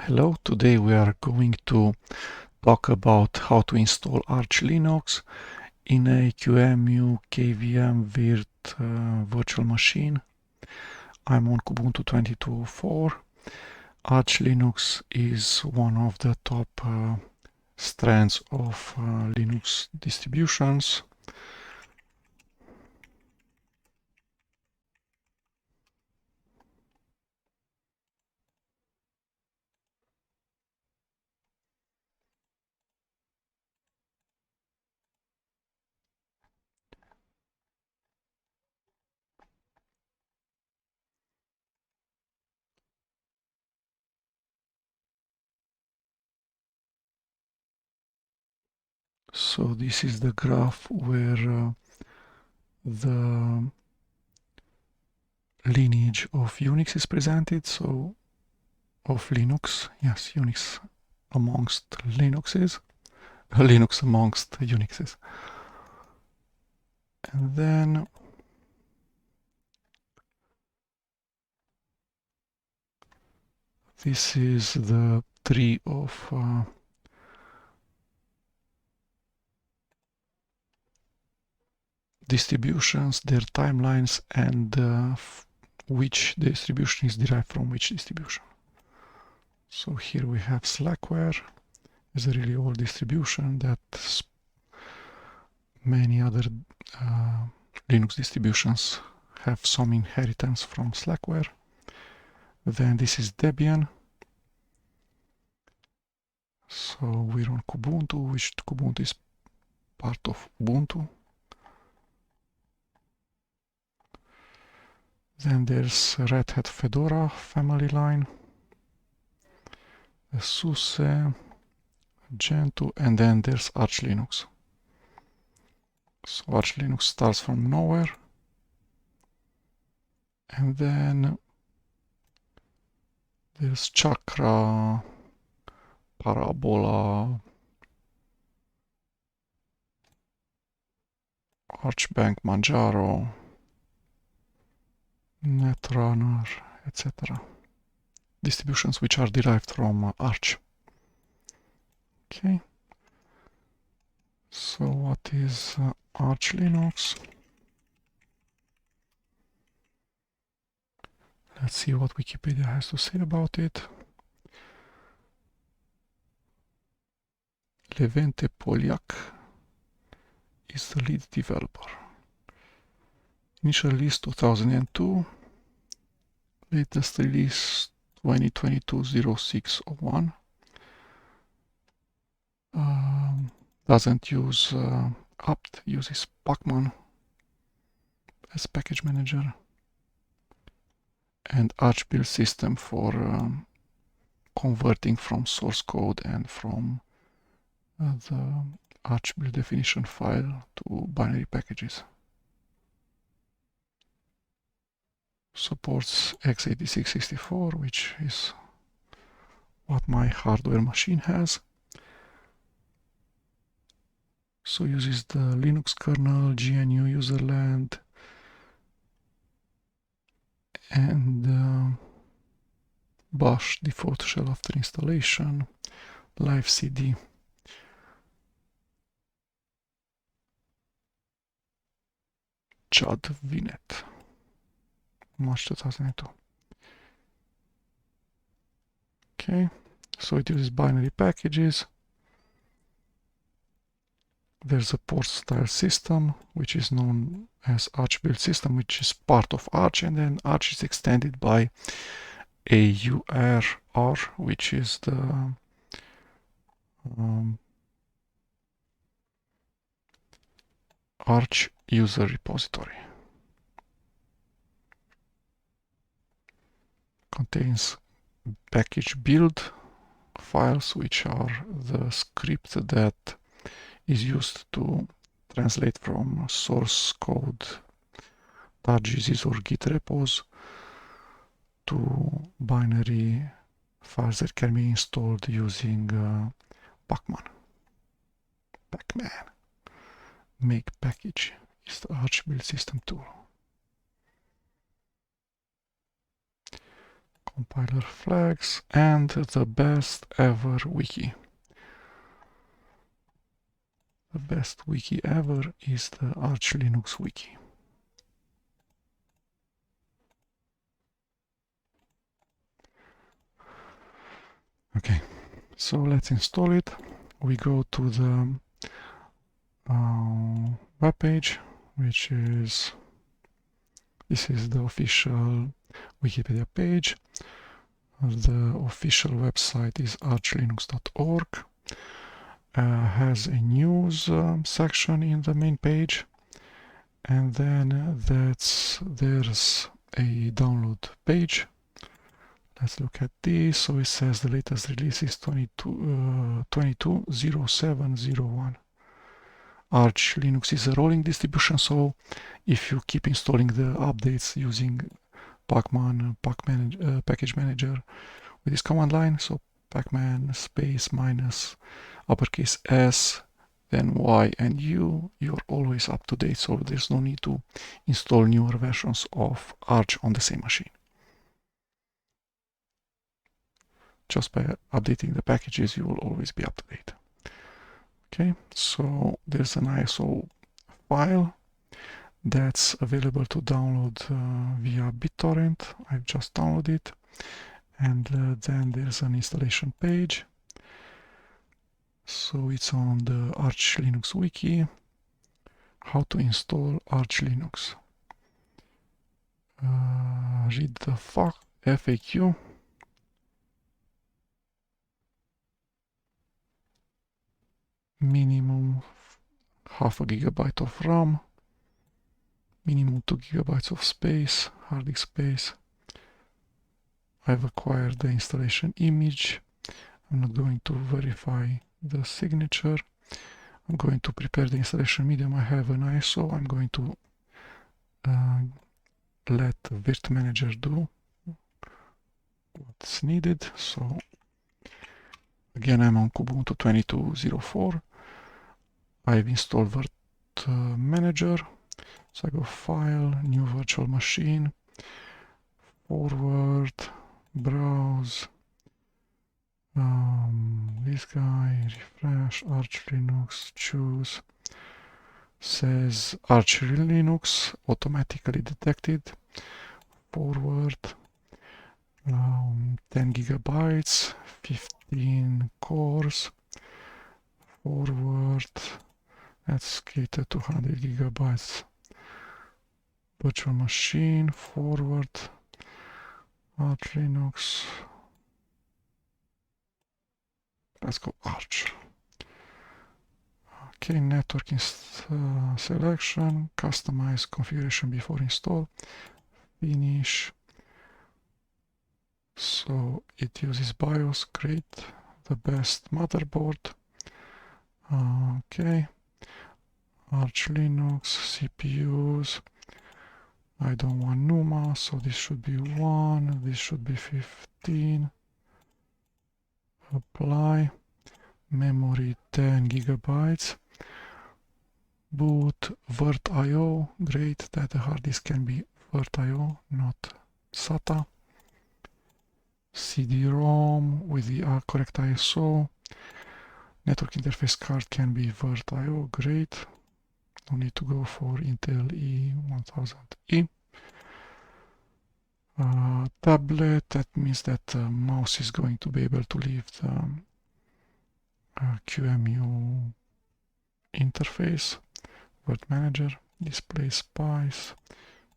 Hello, today we are going to talk about how to install Arch Linux in a QEMU VM virtual machine. I'm on Ubuntu 22.04. Arch Linux is one of the top strands of Linux distributions. So this is the graph where the lineage of Unix is presented. So of Linux, yes, Unix amongst Linuxes, Linux amongst Unixes. And then this is the tree of distributions, their timelines, and which distribution is derived from which distribution. So here we have Slackware is a really old distribution that many other Linux distributions have some inheritance from Slackware. Then this is Debian. So we're on Kubuntu, which Kubuntu is part of Ubuntu. Then there's Red Hat Fedora family line, SUSE, Gentoo, and then there's Arch Linux. So Arch Linux starts from nowhere. And then there's Chakra, Parabola, Archbank, Manjaro, Netrunner, etc. Distributions which are derived from Arch. Okay. So what is Arch Linux? Let's see what Wikipedia has to say about it. Levente Poliak is the lead developer. Initial release 2002, latest release 2022-0601. Doesn't use apt, uses Pacman as package manager, and Arch build system for converting from source code and from the Arch build definition file to binary packages. Supports x86-64, which is what my hardware machine has. So uses the Linux kernel, GNU userland, and Bash default shell after installation, live CD. Chad VNet, March 2002. Okay, so it uses binary packages. There's a port style system, which is known as Arch build system, which is part of Arch, and then Arch is extended by AURR, which is the Arch user repository. Contains package build files, which are the script that is used to translate from source code .gzs or Git repos to binary files that can be installed using Pacman. Make package is the Arch build system tool. compiler flags, and the best ever wiki. The best wiki ever is the Arch Linux wiki. Okay, so let's install it. We go to the web page, which is, this is the official Wikipedia page. The official website is archlinux.org. Has a news section in the main page, and then there's a download page. Let's look at this. So it says the latest release is 22.07.01. Arch Linux is a rolling distribution, so if you keep installing the updates using pacman package manager with this command line, so pacman space minus uppercase S, then Y and U, you're always up to date, so there's no need to install newer versions of Arch on the same machine. Just by updating the packages, you will always be up to date. Okay, so there's an ISO file that's available to download via BitTorrent. I've just downloaded it. And then there's an installation page. So it's on the Arch Linux wiki. How to install Arch Linux. Read the FAQ. Minimum half a gigabyte of RAM. Minimum 2 gigabytes of space, hard disk space. I've acquired the installation image. I'm not going to verify the signature. I'm going to prepare the installation medium. I have an ISO. I'm going to let Virt Manager do what's needed. So again, I'm on Kubuntu 22.04. I've installed Virt Manager. So I go File, New Virtual Machine, Forward, Browse, this guy, refresh, Arch Linux, choose, says Arch Linux, automatically detected, forward, 10 gigabytes, 15 cores, forward, let's cater to 100 gigabytes, virtual machine, forward, Arch Linux, let's go Arch. Okay, network selection, customize configuration before install, finish. So it uses BIOS, great, the best motherboard. Okay, Arch Linux, CPUs. I don't want NUMA, so this should be 1, this should be 15. Apply. Memory 10 gigabytes. Boot virt.io, great that the hard disk can be virt.io, not SATA. CD-ROM with the correct ISO. Network interface card can be virt.io, great. No need to go for Intel E1000E. Tablet, that means that the mouse is going to be able to leave the QEMU interface. Word Manager, Display Spice,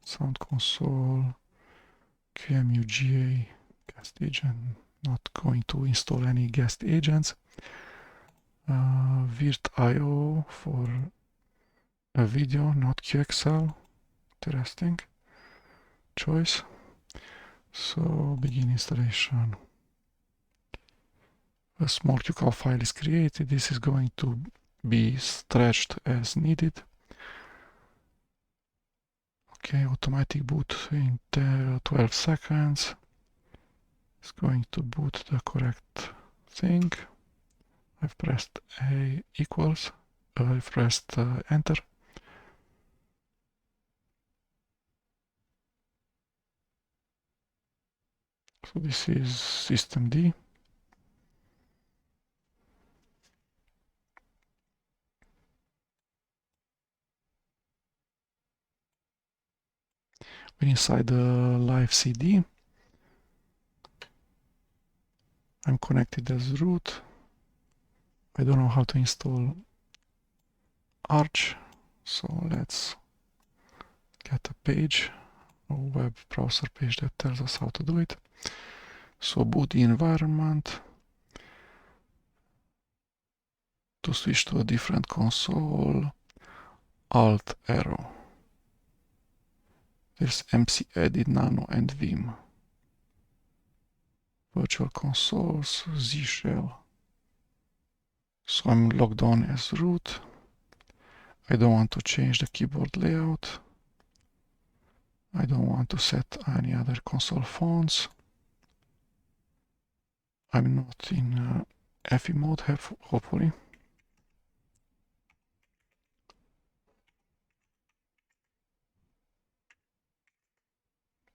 Sound Console, QEMU GA, guest agent. Not going to install any guest agents. Virt.io for a video, not QXL. Interesting choice. So begin installation. A small QCOW file is created. This is going to be stretched as needed. Okay, automatic boot in 12 seconds. It's going to boot the correct thing. I've pressed A equals. I've pressed enter. So this is systemd. We're inside the live CD. I'm connected as root. I don't know how to install Arch, so let's get a page, a web browser page that tells us how to do it. So boot the environment. To switch to a different console, Alt arrow. There's mcedit, nano, and vim. Virtual consoles, Z shell. So I'm logged on as root. I don't want to change the keyboard layout. I don't want to set any other console fonts. I'm not in FE mode, hopefully.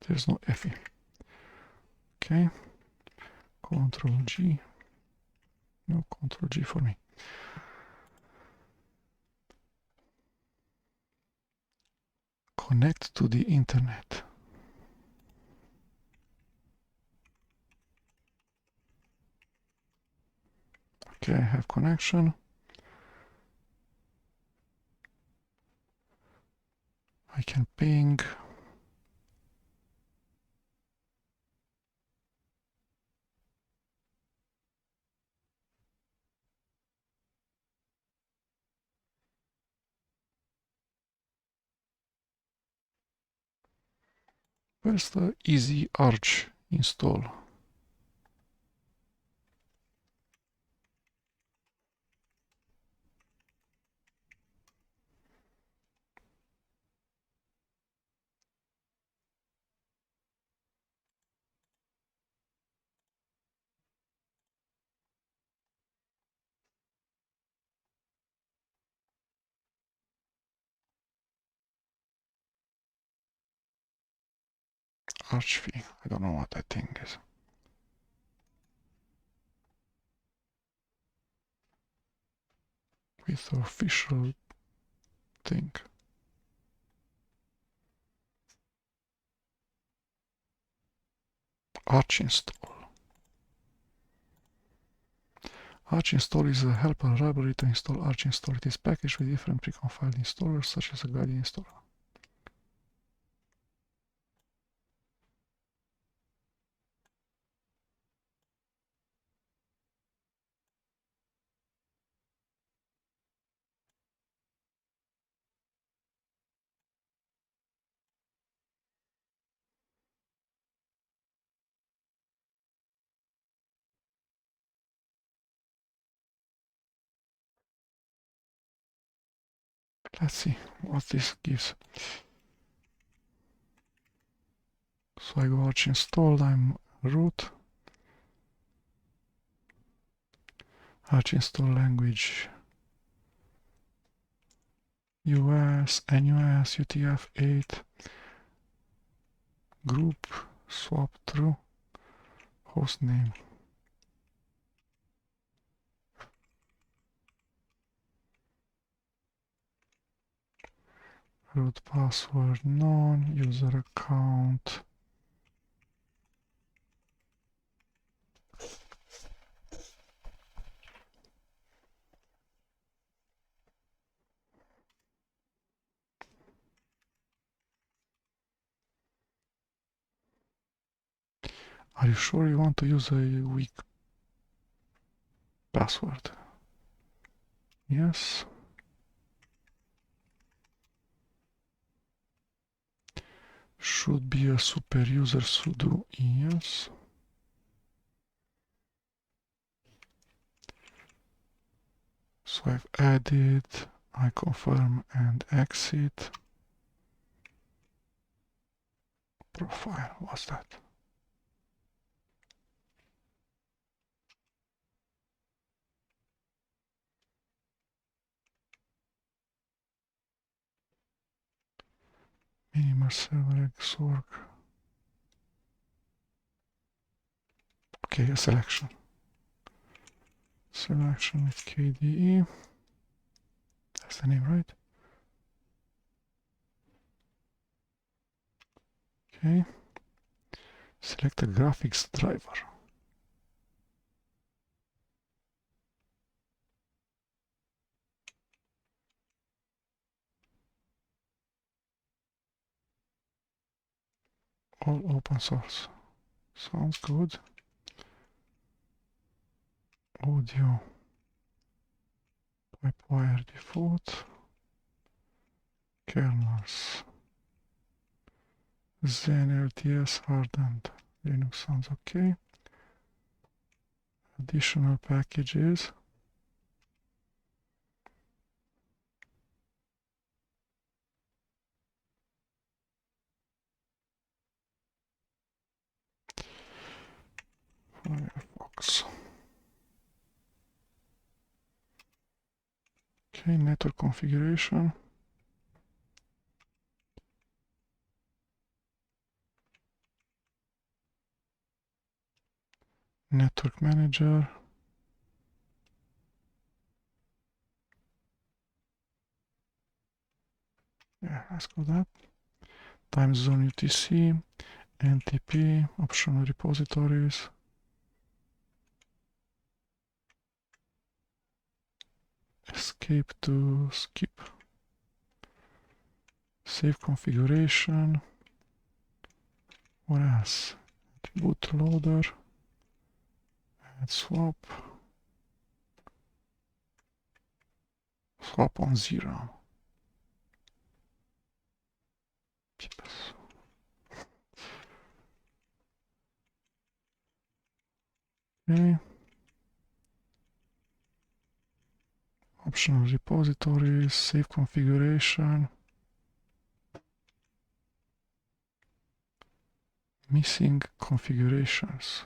There's no FE. Okay. Control G. No Control G for me. Connect to the internet. Okay, I have connection. I can ping. Where's the easy Arch install? Archv. I don't know what that thing is. With the official thing. Archinstall. Archinstall is a helper library to install Archinstall. It is packaged with different preconfigured installers, such as a guided installer. Let's see what this gives. So I go Archinstall, I'm root. Archinstall language US, NUS, UTF-8, group, swap through, hostname. Root password none, user account. Are you sure you want to use a weak password? Yes. Should be a super user sudo yes. So I've added, I confirm and exit. Profile, what's that? Minimal server xorg. Okay, a selection. Selection with KDE. That's the name, right? Okay. Select a graphics driver. All open source. Sounds good. Audio. Pipewire default. Kernels. Zen LTS hardened. Linux sounds okay. Additional packages. Firefox. Okay, network configuration. Network manager. Yeah, let's go that. Time zone UTC, NTP, optional repositories. Escape to skip. Save configuration. What else? Bootloader. Add swap. Swap on 0. Okay. Optional repositories, save configuration. Missing configurations.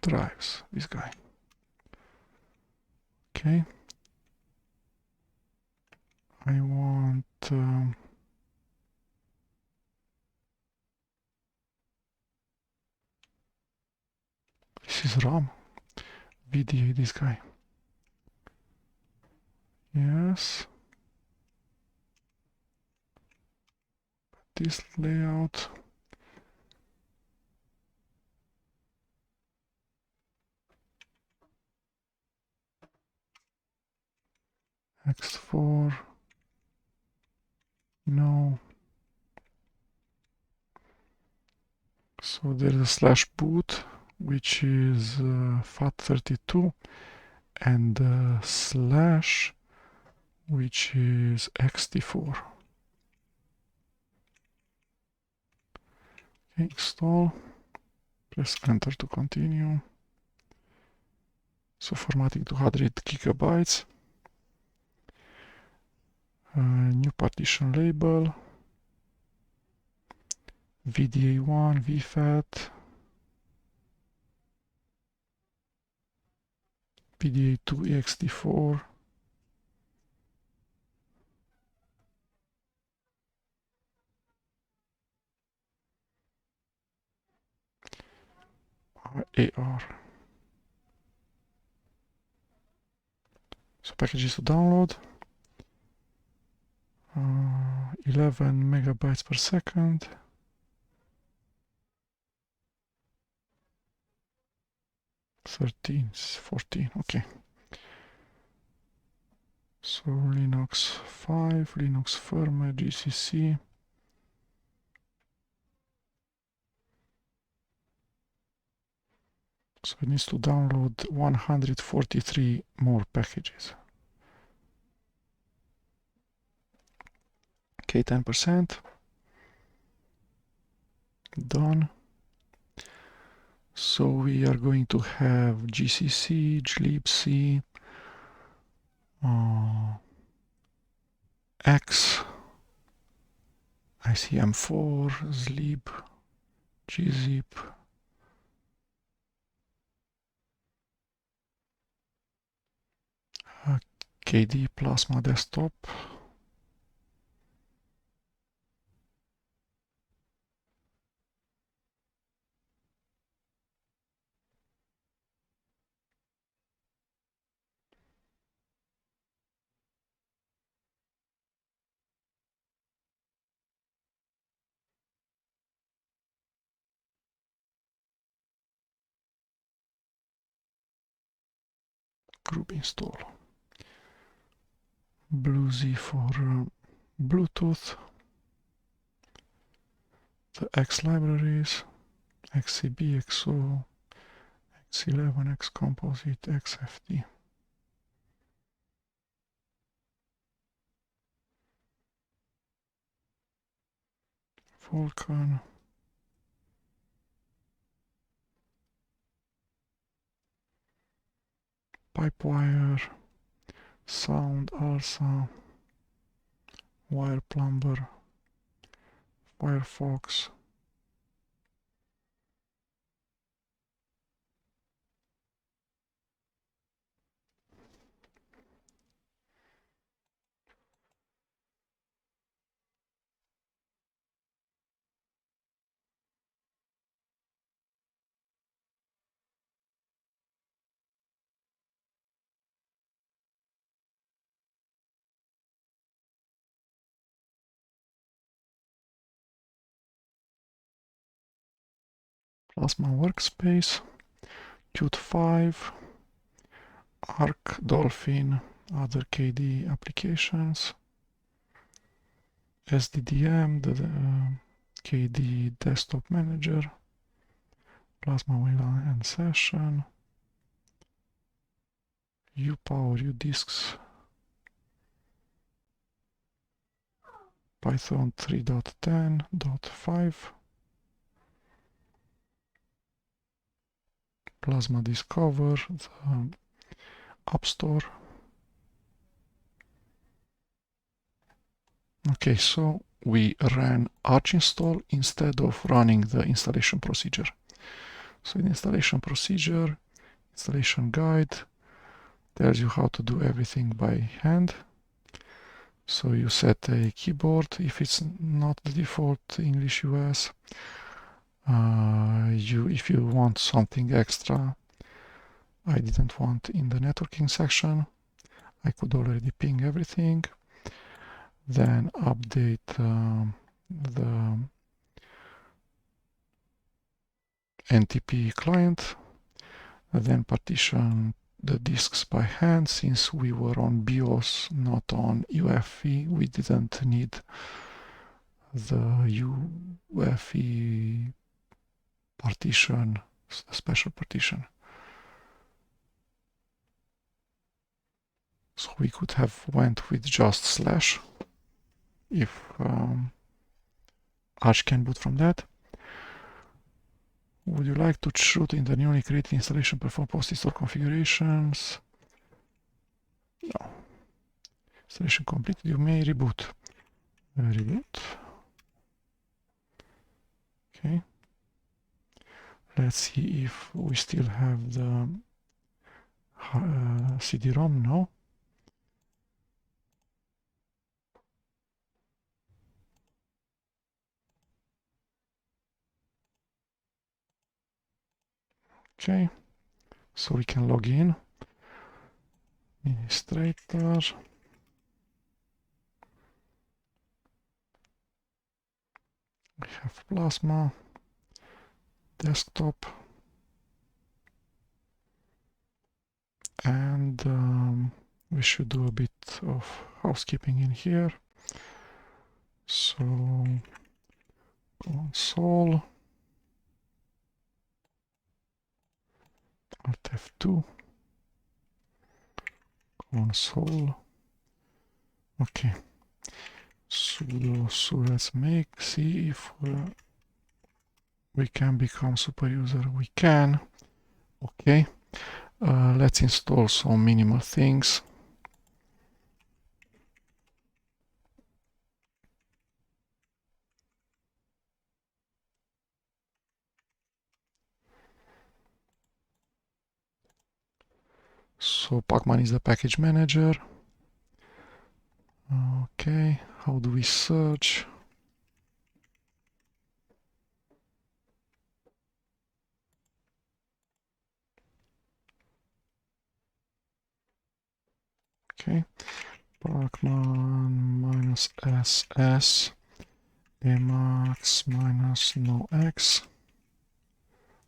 Drives, this guy. Okay. I want this is RAM. VDA, this guy. Yes. This layout. X4. No. So there's a slash boot, which is FAT32, and slash, which is xt4. Okay, install. Press enter to continue. So formatting 200 gigabytes. New partition label. VDA1, VFAT. PDA2, ext4. AR. So packages to download. 11 megabytes per second. 13, 14, okay. So Linux 5, Linux firmware, GCC. So it needs to download 143 more packages. Okay, 10%. Done. So we are going to have GCC, glibc, X, ICM4, zlib, gzip, KDE Plasma Desktop, group install. Bluesy for Bluetooth. The X libraries, XCB, XO, X11, Xcomposite, XFD. Vulkan. Pipewire, Sound, ALSA, Wire Plumber, Firefox. Plasma Workspace, Qt 5, Arc, Dolphin, other KDE applications, SDDM, the KDE Desktop Manager, Plasma WLAN and Session, uPower, udisks, Python 3.10.5, Plasma Discover, the App Store. Okay, so we ran archinstall instead of running the installation procedure. So in installation procedure, installation guide tells you how to do everything by hand. So you set a keyboard if it's not the default English US. If you want something extra, I didn't want in the networking section. I could already ping everything. Then update the NTP client. Then partition the disks by hand. Since we were on BIOS, not on UEFI, we didn't need the UEFI partition, the special partition. So we could have went with just slash if Arch can boot from that. Would you like to shoot in the newly created installation, perform post-install configurations? No. Installation completed, you may reboot. Reboot. Okay. Let's see if we still have the CD-ROM. No. Okay. So we can log in. Administrator. We have Plasma Desktop. And we should do a bit of housekeeping in here. So console, Alt F2, console. Okay. So let's see if we can become super user. We can. Okay. Let's install some minimal things. So Pacman is the package manager. Okay, how do we search? Okay, Pacman -ss emacs -no x.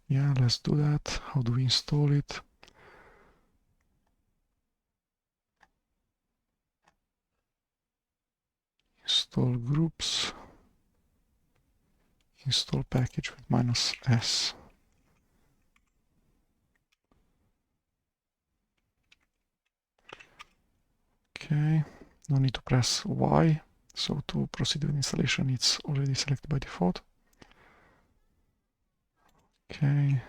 Yeah, let's do that. How do we install it? install groups, install package with -s. Okay, no need to press Y. So to proceed with installation, it's already selected by default. Okay,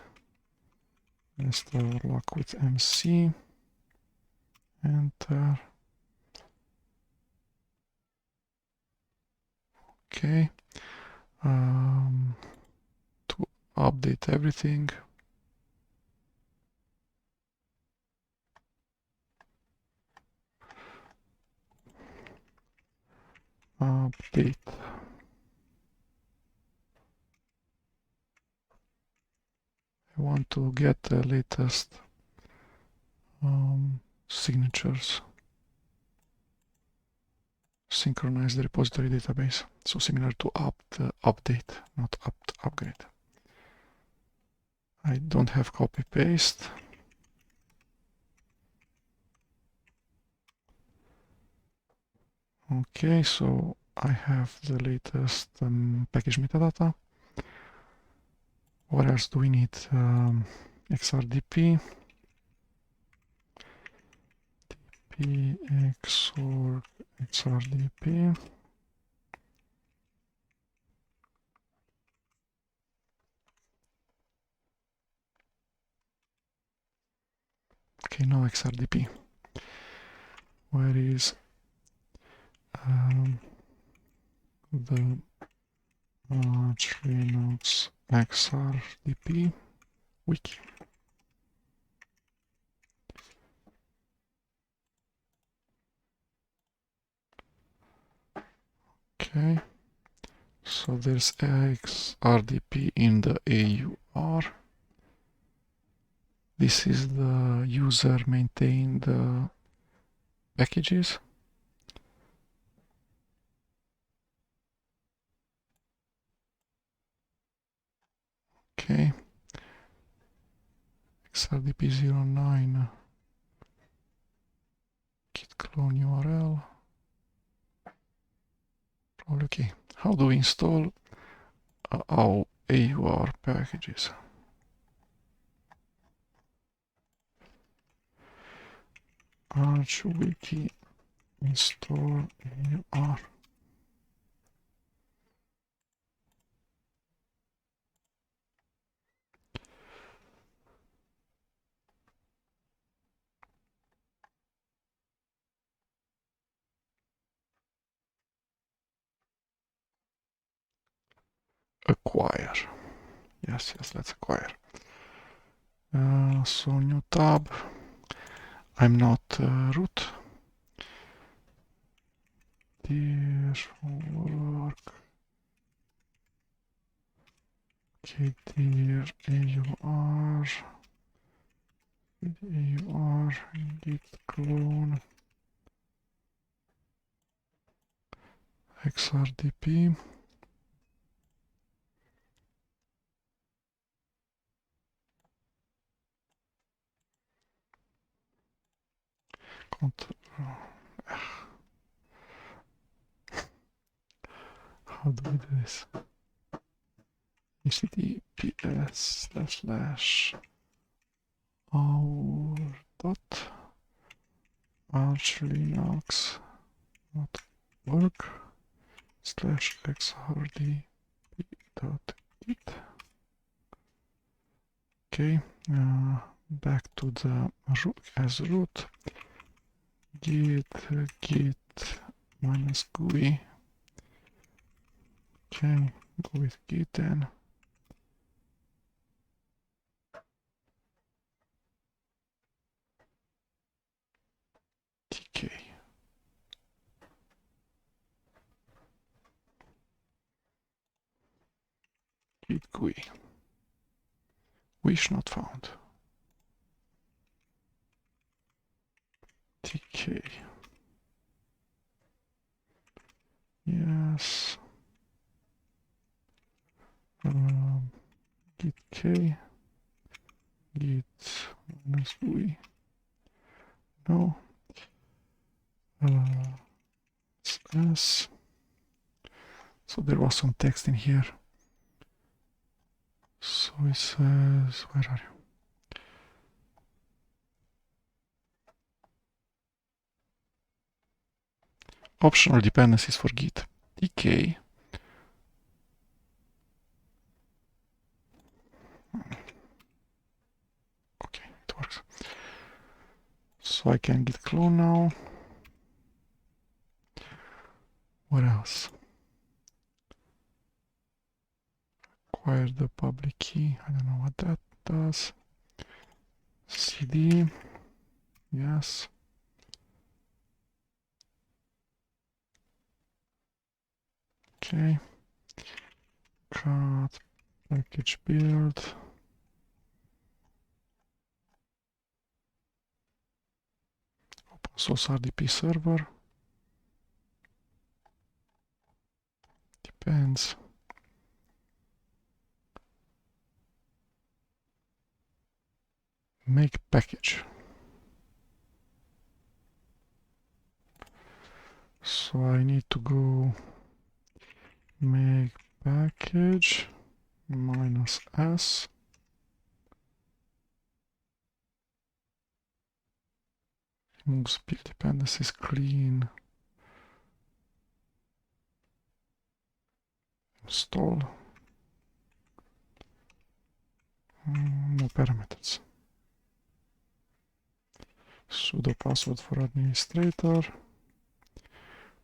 install lock with MC. Enter. Okay. To update everything, update. I want to get the latest signatures. Synchronize the repository database. So similar to update, not upgrade. I don't have copy paste. Okay, so I have the latest package metadata. What else do we need? xrdp, xorgxrdp. Okay, no xrdp. Where is the Arch Linux xrdp wiki? Okay, so there's xrdp in the AUR. This is the user maintained packages. Okay, xrdp09 git clone URL. Probably okay. How do we install our AUR packages? Arch wiki install AUR. Acquire. Yes, let's acquire. So new tab. I'm not root. Dear work. Okay, dear AUR. AUR git clone xrdp. How do we do this? https://our dot archlinux.org /xrdp.git. Okay, back to the root as root. Git -GUI. Okay, go with git then. tk. Git GUI. Wish not found. tk. Yes. Git k. Git -GUI. No. S. So there was some text in here. So it says, where are you? Optional dependencies for Git. DK. Okay, it works. So I can git clone now. What else? Acquire the public key. I don't know what that does. CD. Yes. Okay. Cut. Package build. Open source RDP server. Depends. Make package. So I need to go make package -s. Remove speed dependencies, clean. Install. No parameters. Sudo password for administrator.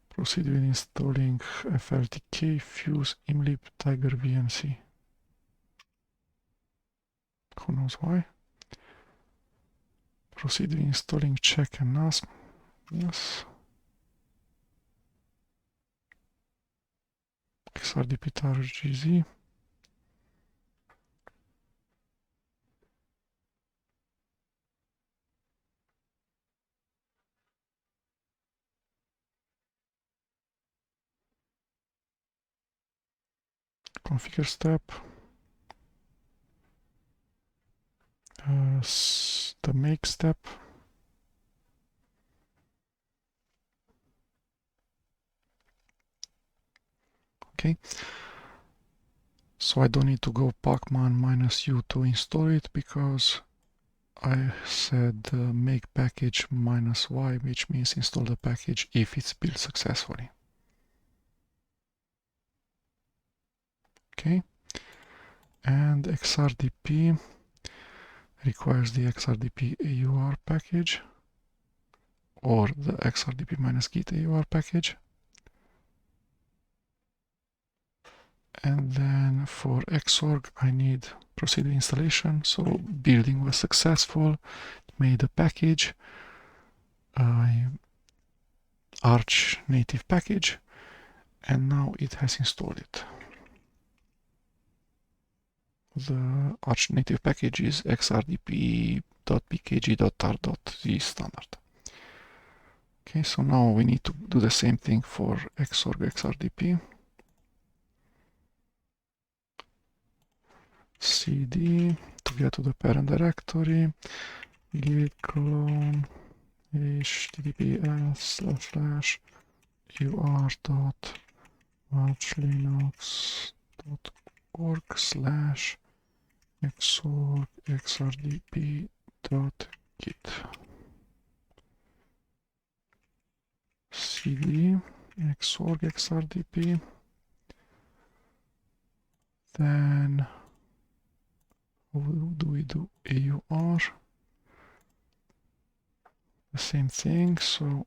Proceed with installing xfreerdp, fuse, imlib, tiger vnc. Who knows why? Proceed with installing check and NASM. Yes. xrdp gz. Configure step. The make step. Okay. So I don't need to go pacman -u to install it because I said make package -y, which means install the package if it's built successfully. Okay. And xrdp requires the xrdp AUR package or the xrdp -git AUR package. And then for xorg I need proceed with installation. So building was successful, made a package, Arch native package, and now it has installed it. The Arch native package is xrdp.pkg.tar.z standard. Okay, so now we need to do the same thing for xorgxrdp. cd to get to the parent directory, git clone https://ur.archlinux.org/xorgxrdp.git. cd xorgxrdp. Then how do we do AUR? The same thing, so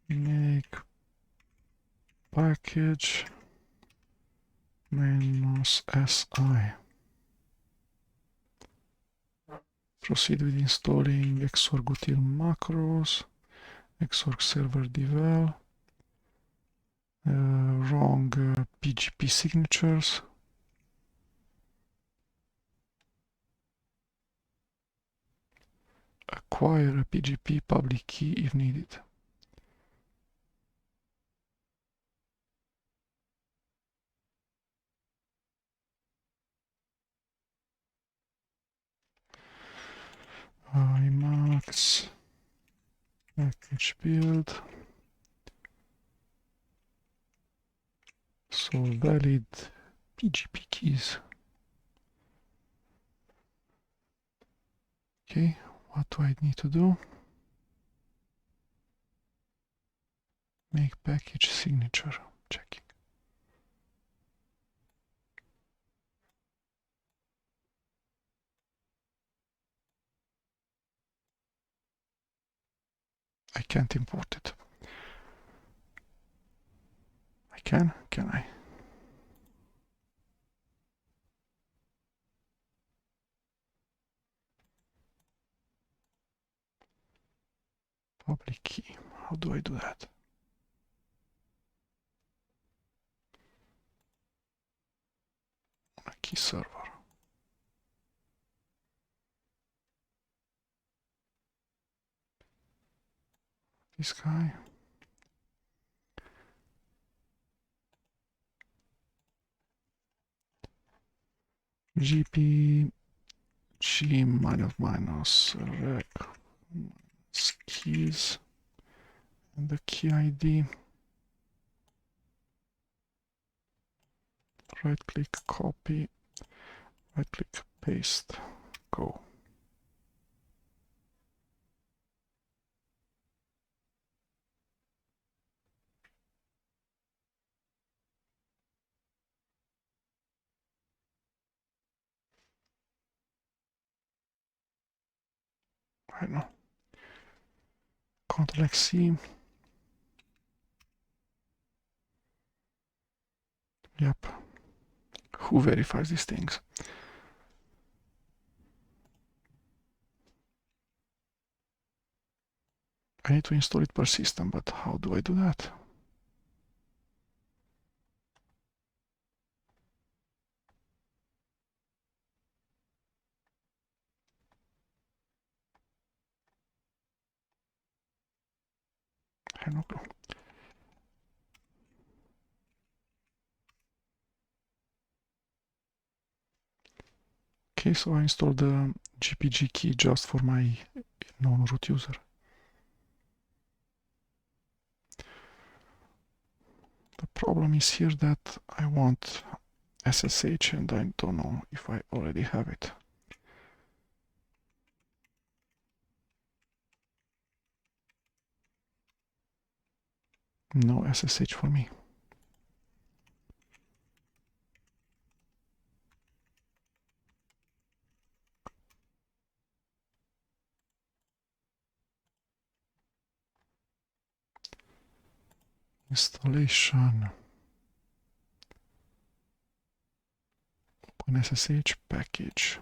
make package -si. Proceed with installing xorgutil macros, xorg server devel, wrong PGP signatures. Acquire a PGP public key if needed. Emacs package build. So valid PGP keys. Okay, what do I need to do? Make package signature. Checking. I can't import it. I can I? Public key. How do I do that? On a key server. This guy. GP G minus rec keys and the key ID. Right click copy, right click paste, go. I don't know. Ctrl X C. Yep. Who verifies these things? I need to install it per system, but how do I do that? I have no clue. Okay, so I installed the GPG key just for my non-root user. The problem is here that I want SSH and I don't know if I already have it. No SSH for me. Installation. Open SSH package.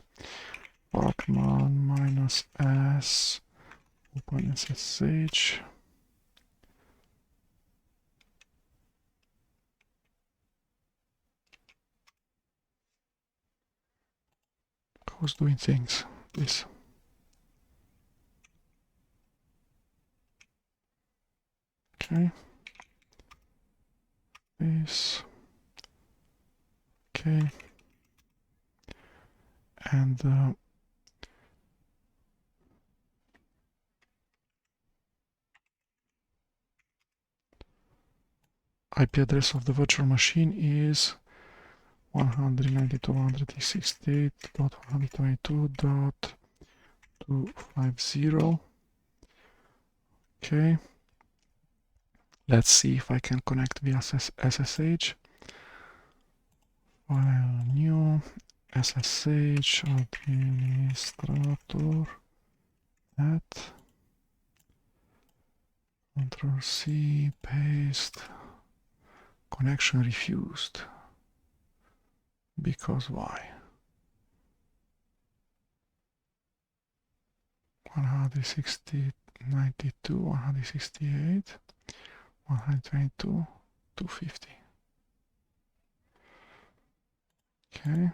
Pacman -s. Open SSH. Who's doing things? This. Okay. This. Okay. And IP address of the virtual machine is 192.168.122.250. Okay. Let's see if I can connect via SSH. File new SSH administrator at Ctrl C, paste, connection refused. Because why? 160, 92, 168, 122, 250. Okay.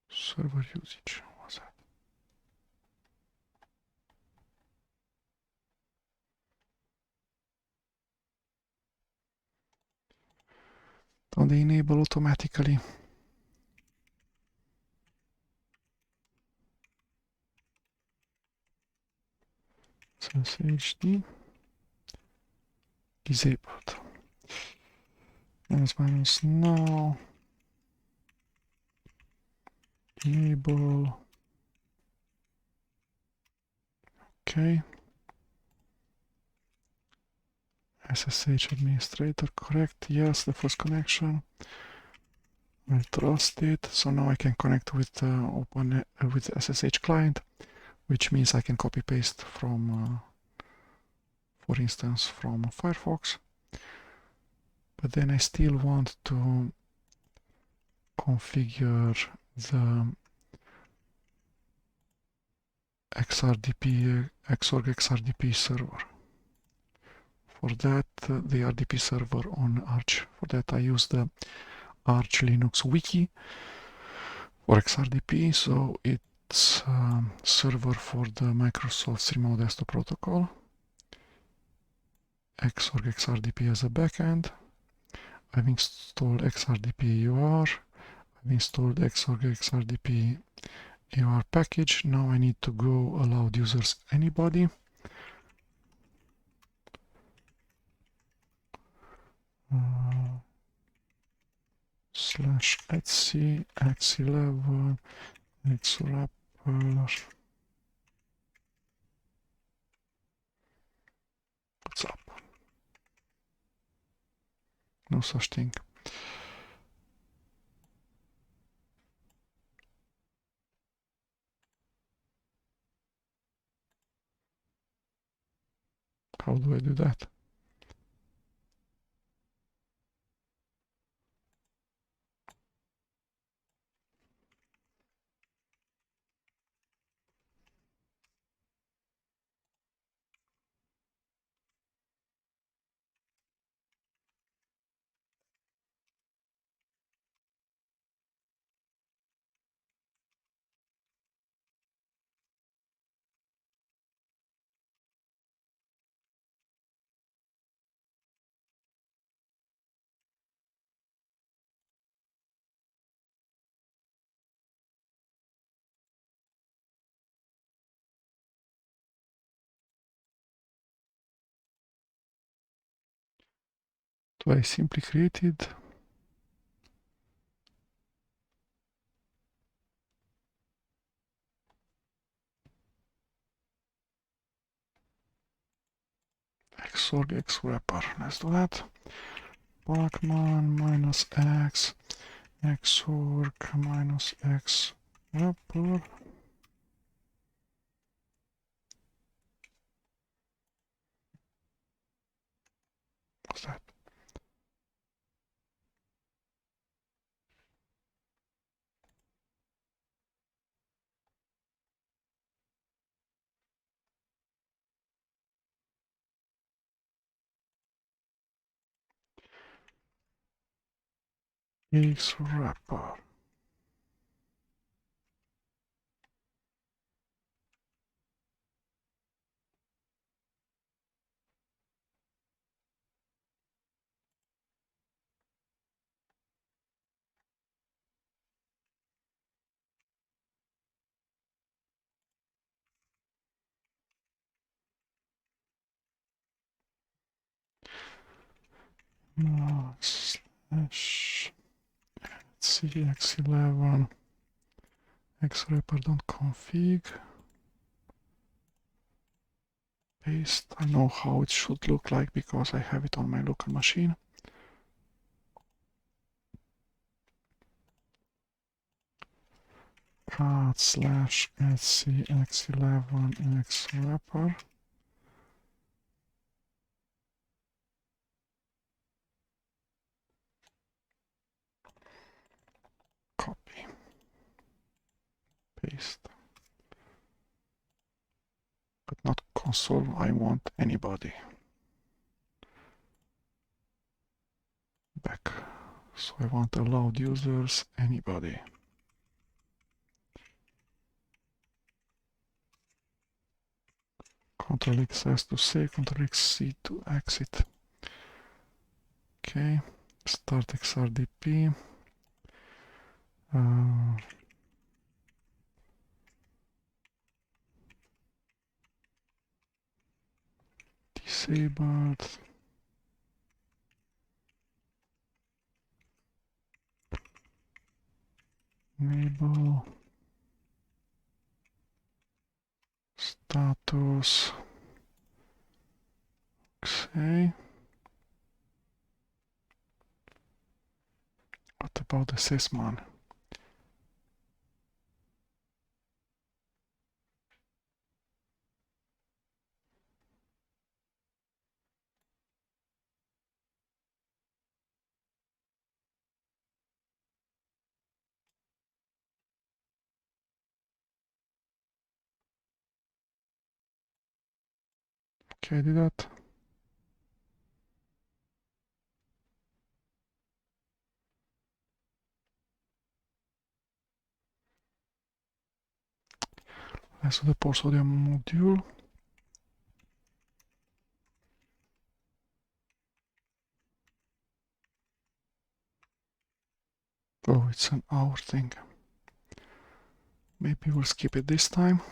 Server usage, what's that? Don't they enable automatically? So SSHD disabled. Minus now. Enable. Okay. SSH administrator, correct. Yes, the first connection. I trust it. So now I can connect with with SSH client, which means I can copy paste from, for instance, from Firefox. But then I still want to configure the xorgxrdp server. For that, the RDP server on Arch. For that, I use the Arch Linux wiki for xrdp. So it's server for the Microsoft's remote desktop protocol. xorgxrdp as a backend. I've installed xrdp UR. I've installed xorgxrdp UR package. Now I need to go allowed users anybody. Slash etc x11 xwrapper. What's up? No such thing. How do I do that? Do I simply create it? xorg/xwrapper. Let's do that. Pacman minus x xorg minus xwrapper. What's that? xwrapper. Slash x11 xwrapper.config. Paste. I know how it should look like because I have it on my local machine. Cat slash etc x11 xwrapper. Copy. Paste. But not console, I want anybody. Back. So I want allowed users, anybody. Ctrl X to save, Ctrl X to exit. Okay, start xrdp. disabled. Enable. Status. Okay. What about the sysmon? Okay, I did that. Let's do the pore sodium module. Oh, it's an hour thing. Maybe we'll skip it this time.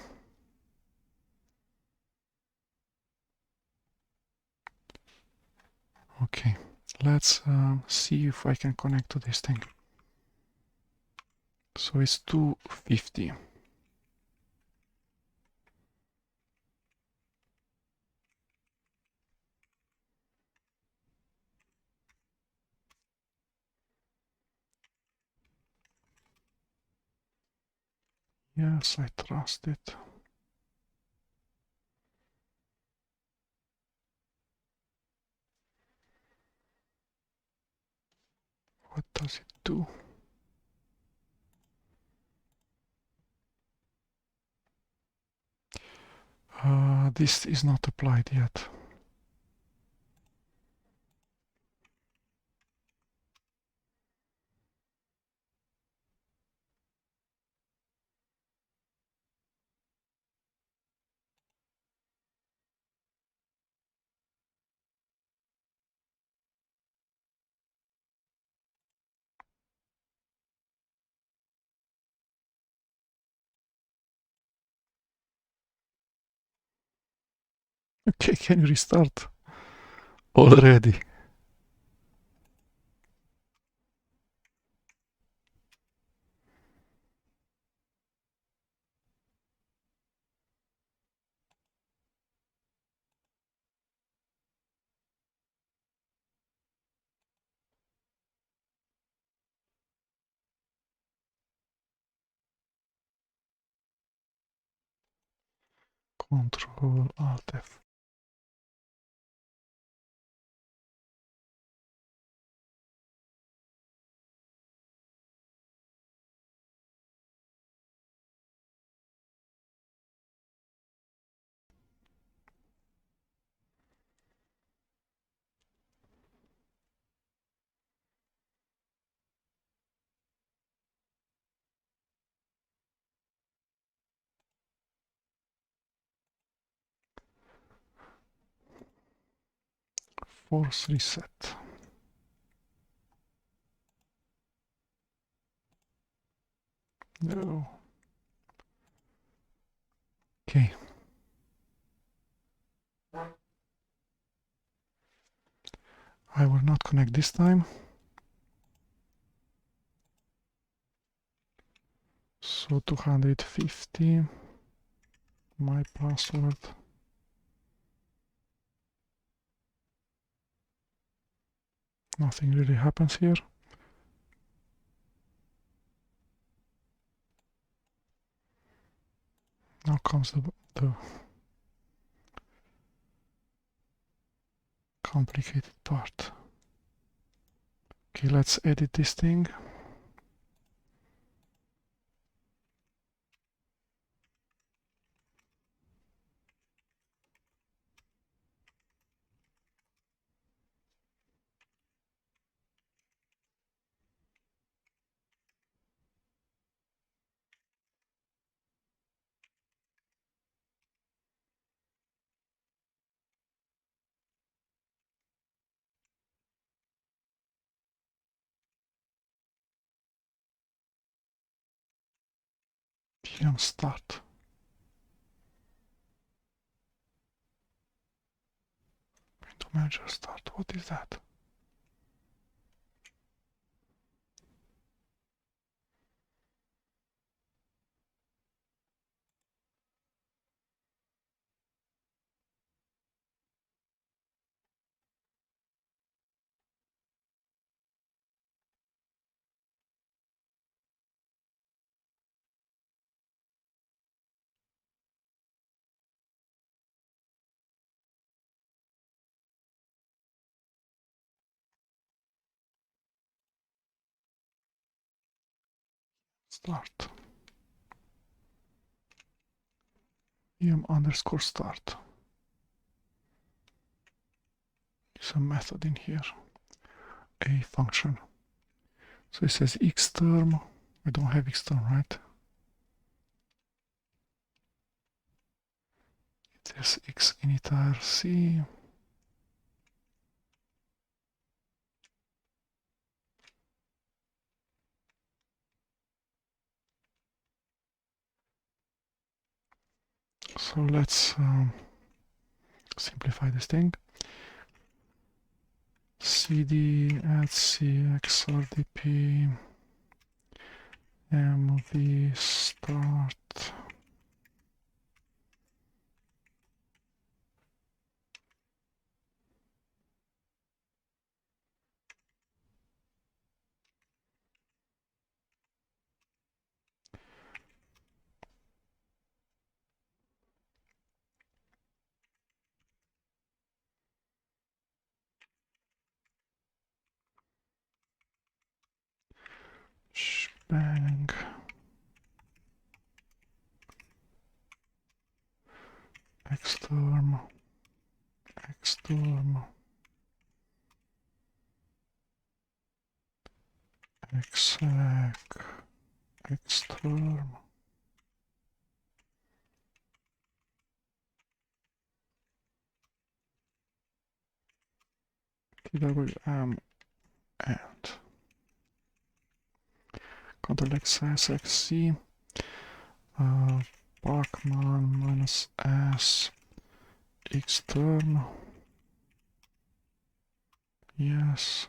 Okay, let's see if I can connect to this thing. So it's 250. Yes, I trust it. What does it do? This is not applied yet. Okay, can you restart already? Control Alt F. Force reset. No. Okay. I will not connect this time. So 250. My password. Nothing really happens here. Now comes the complicated part. Okay, let's edit this thing. VM start. Manager start. What is that? Start. VM underscore start. There's a method in here. A function. So it says xterm. We don't have xterm, right? It says xinit.rc. So let's simplify this thing. cd add xrdp mv start. Bang. Xterm. Xterm. exec. Xterm. twm and Ctrl X S X C Pacman minus S xterm. Yes.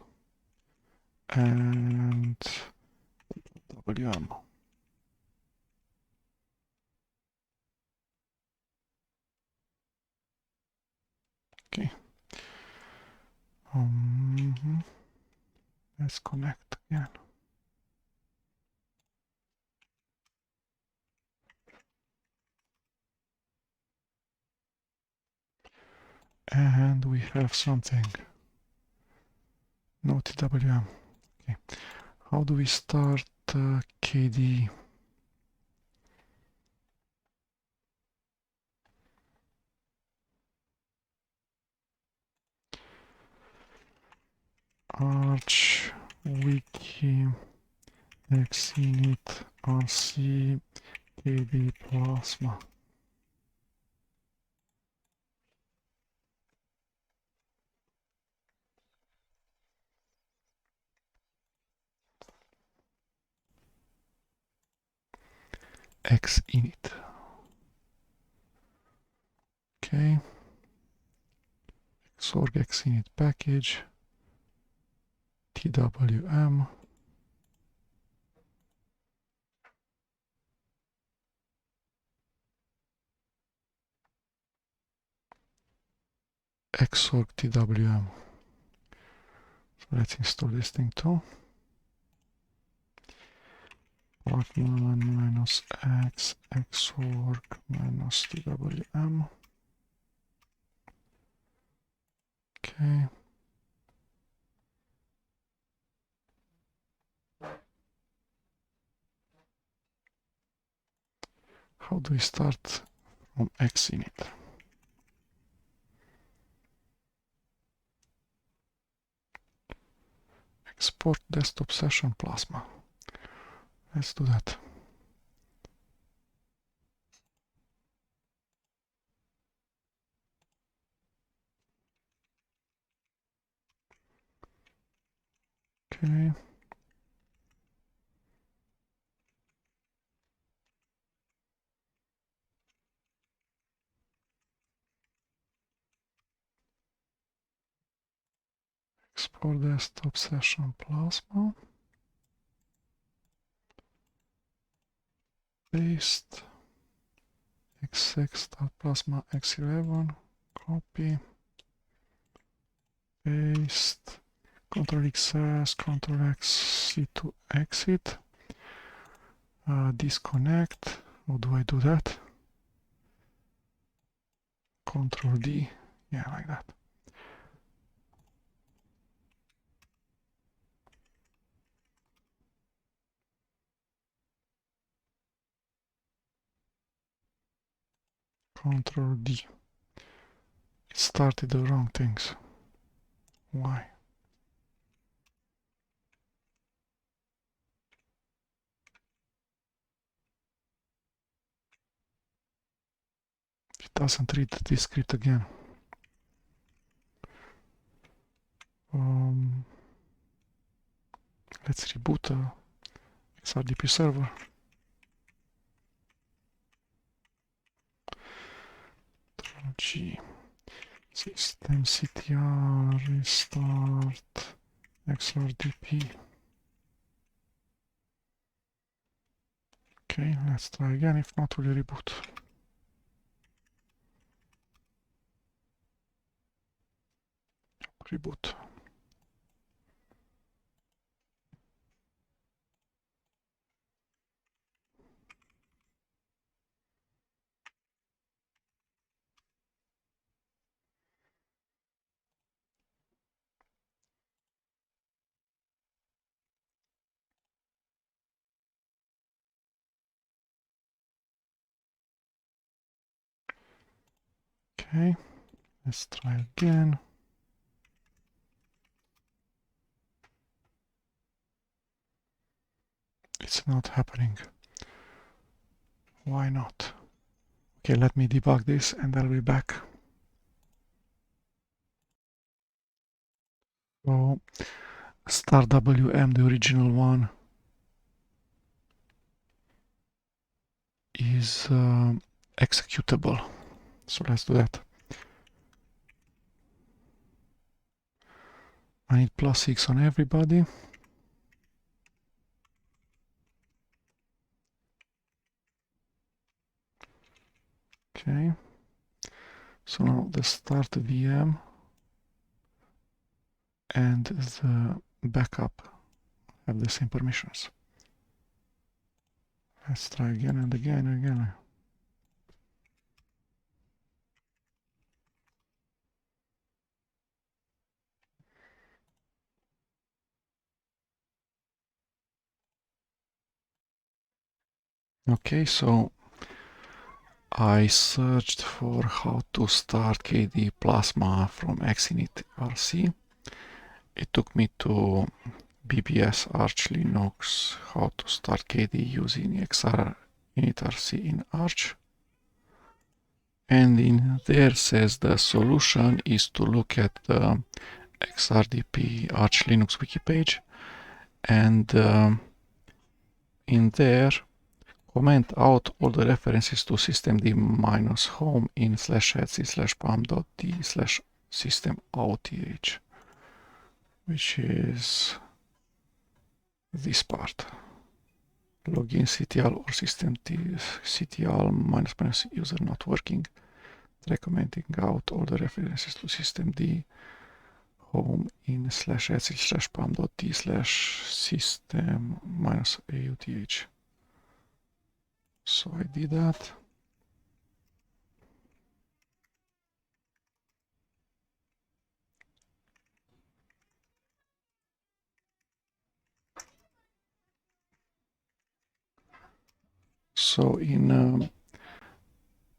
And WM. Okay. Let's connect again. And we have something. No TWM. Okay. How do we start KDE? Arch wiki xinit rc KDE Plasma. xinit. Okay. xorgxrdp package. TWM. xorg TWM. So let's install this thing too. Pacman minus x xorg minus TWM. Okay. How do we start from xinit? Export desktop session Plasma. Let's do that. Okay. export desktop session Plasma. Paste. x6.plasma x11. Copy. Paste. Ctrl XS, Ctrl X, C to exit. Disconnect. How do I do that? Ctrl D. Yeah, like that. Ctrl D. It started the wrong things. Why? It doesn't read this script again. Let's reboot the xrdp server. G systemctl restart xrdp. Okay, let's try again. If not, we'll reboot. Reboot. Okay, let's try again. It's not happening. Why not? Okay, let me debug this and I'll be back. So, start WM, the original one, is executable. So let's do that. I need +6 on everybody. Okay. So now the start VM and the backup have the same permissions. Let's try again and again and again. Okay, so I searched for how to start KDE Plasma from xinit RC. It took me to BBS Arch Linux, how to start KDE using xinit RC in Arch. And in there says the solution is to look at the xrdp Arch Linux wiki page, and in there comment out all the references to systemd-home in /etc/pam.d/systemouth, which is this part. Login ctl or systemctl -user not working. Recommending out all the references to systemd-home in /etc/pam.d/system-outh. So I did that. So in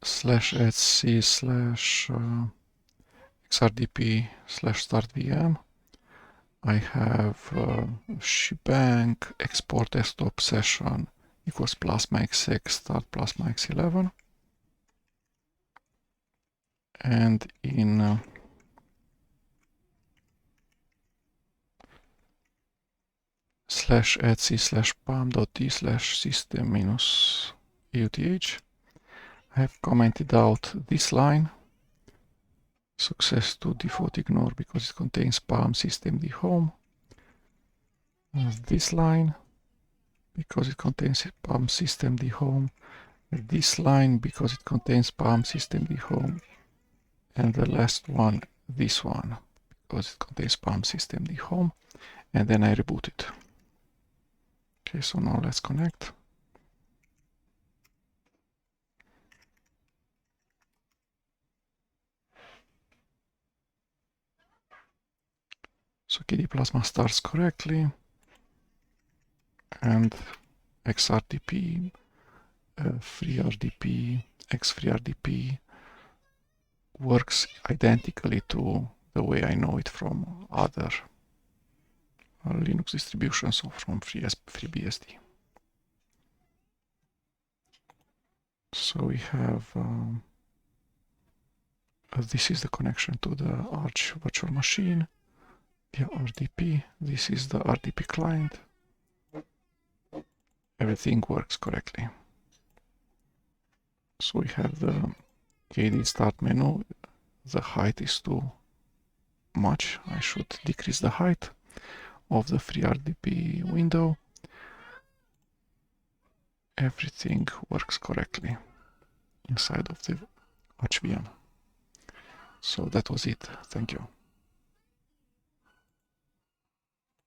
/etc/xrdp/start-vm, I have shebang export desktop session equals plasma x6 start plasma x11, and in /etc/pam.d/system-outh, I have commented out this line Success to default ignore because it contains palm systemd home. This line because it contains palm systemd home. This line because it contains palm systemd home. And the last one, this one, because it contains palm systemd home. And then I reboot it. Okay, so now let's connect. So KDE Plasma starts correctly, and xrdp, freerdp, xfreerdp works identically to the way I know it from other Linux distributions or from FreeBSD. So we have this is the connection to the Arch virtual machine via RDP. This is the RDP client. Everything works correctly. So we have the KDE start menu. The height is too much. I should decrease the height of the FreeRDP window. Everything works correctly inside of the Arch VM. So that was it. Thank you.